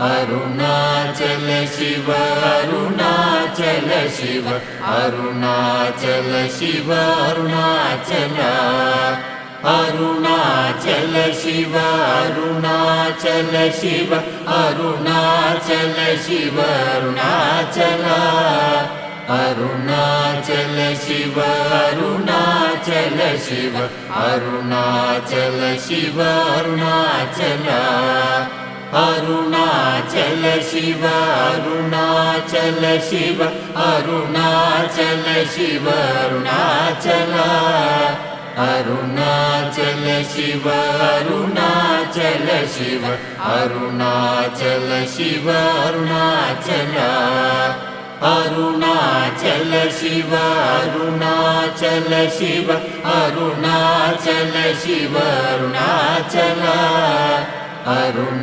Arunachal Shiva Arunachal Shiva Arunachal Shiva Arunachal Arunachal Shiva Arunachal Shiva Arunachal Shiva Arunachal Arunachal Shiva Arunachal Shiva Arunachal Shiva Arunachal Arunachal Shiva Arunachal Shiva Arunachal Shiva Arunachal Arunachal Shiva Arunachal Shiva Arunachal Shiva Arunachal Arunachal Shiva Arunachal Shiva Arunachal Shiva Arunachal Arunachal